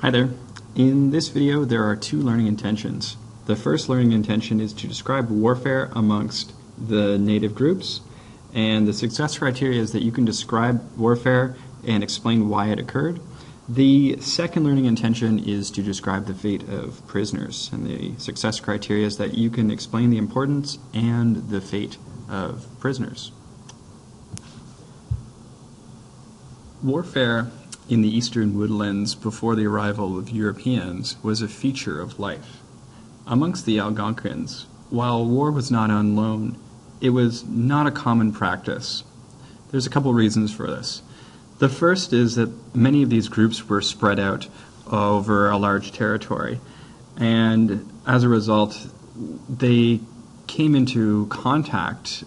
Hi there. In this video there are two learning intentions. The first learning intention is to describe warfare amongst the native groups, and the success criteria is that you can describe warfare and explain why it occurred. The second learning intention is to describe the fate of prisoners, and the success criteria is that you can explain the importance and the fate of prisoners. Warfare in the eastern woodlands before the arrival of Europeans was a feature of life. Amongst the Algonquins, while war was not on loan, it was not a common practice. There's a couple reasons for this. The first is that many of these groups were spread out over a large territory, and as a result, they came into contact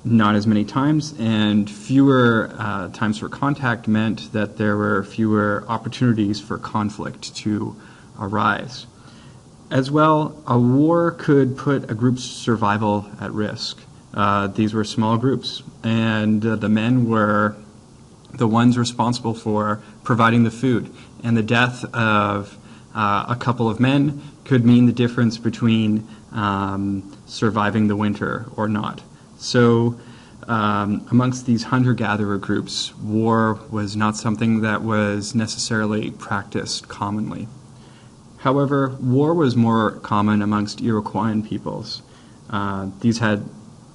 not as many times, and fewer times for contact meant that there were fewer opportunities for conflict to arise. As well, a war could put a group's survival at risk. These were small groups, and the men were the ones responsible for providing the food, and the death of a couple of men could mean the difference between surviving the winter or not. So amongst these hunter-gatherer groups, war was not something that was necessarily practiced commonly. However, war was more common amongst Iroquoian peoples. These had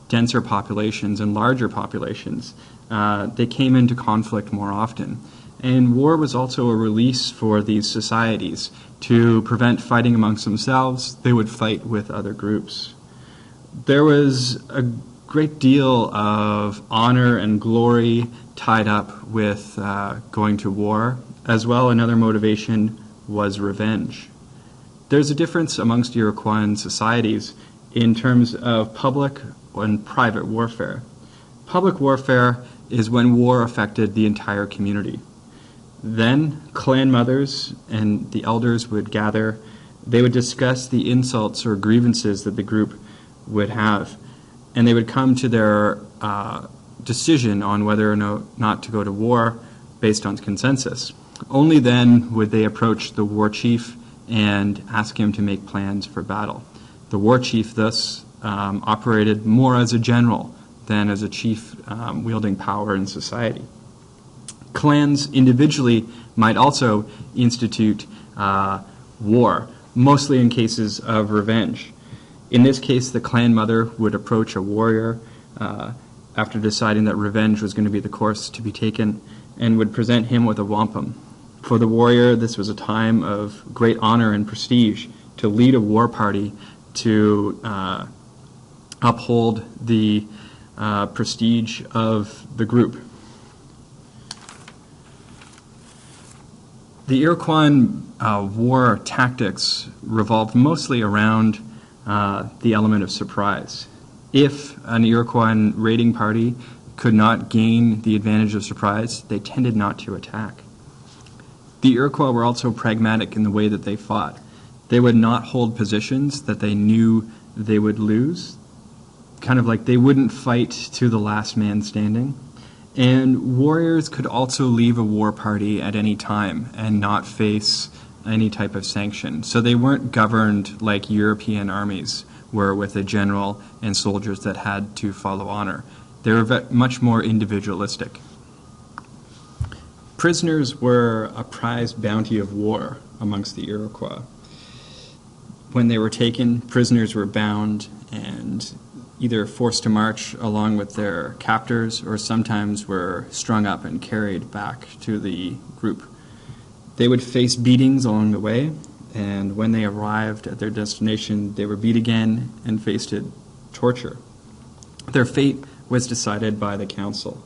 denser populations and larger populations. They came into conflict more often. And war was also a release for these societies. To prevent fighting amongst themselves, they would fight with other groups. There was a great deal of honor and glory tied up with going to war. As well, another motivation was revenge. There's a difference amongst Iroquoian societies in terms of public and private warfare. Public warfare is when war affected the entire community. Then clan mothers and the elders would gather. They would discuss the insults or grievances that the group would have, and they would come to their decision on whether or not to go to war based on consensus. Only then would they approach the war chief and ask him to make plans for battle. The war chief thus operated more as a general than as a chief wielding power in society. Clans individually might also institute war, mostly in cases of revenge. In this case, the clan mother would approach a warrior after deciding that revenge was going to be the course to be taken, and would present him with a wampum. For the warrior, this was a time of great honor and prestige to lead a war party to uphold the prestige of the group. The Iroquoian war tactics revolved mostly around the element of surprise. If an Iroquoian raiding party could not gain the advantage of surprise, they tended not to attack. The Iroquois were also pragmatic in the way that they fought. They would not hold positions that they knew they would lose, kind of like they wouldn't fight to the last man standing. And warriors could also leave a war party at any time and not face any type of sanction. So they weren't governed like European armies were, with a general and soldiers that had to follow honor. They were much more individualistic. Prisoners were a prized bounty of war amongst the Iroquois. When they were taken, prisoners were bound and either forced to march along with their captors, or sometimes were strung up and carried back to the group. They would face beatings along the way, and when they arrived at their destination, they were beat again and faced torture. Their fate was decided by the council.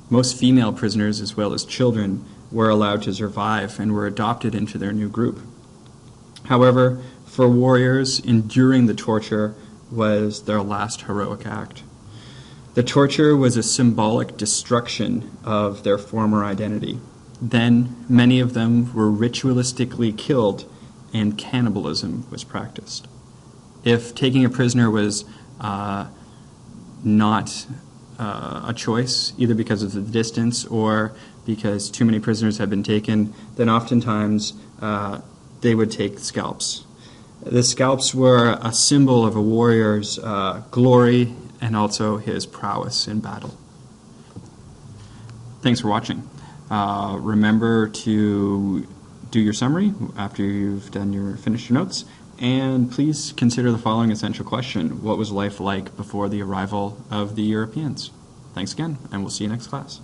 Most female prisoners, as well as children, were allowed to survive and were adopted into their new group. However, for warriors, enduring the torture was their last heroic act. The torture was a symbolic destruction of their former identity. Then, many of them were ritualistically killed, and cannibalism was practiced. If taking a prisoner was not a choice, either because of the distance or because too many prisoners had been taken, then oftentimes they would take scalps. The scalps were a symbol of a warrior's glory and also his prowess in battle. Thanks for watching. Remember to do your summary after you've finished your notes, and please consider the following essential question: what was life like before the arrival of the Europeans? Thanks again, and we'll see you next class.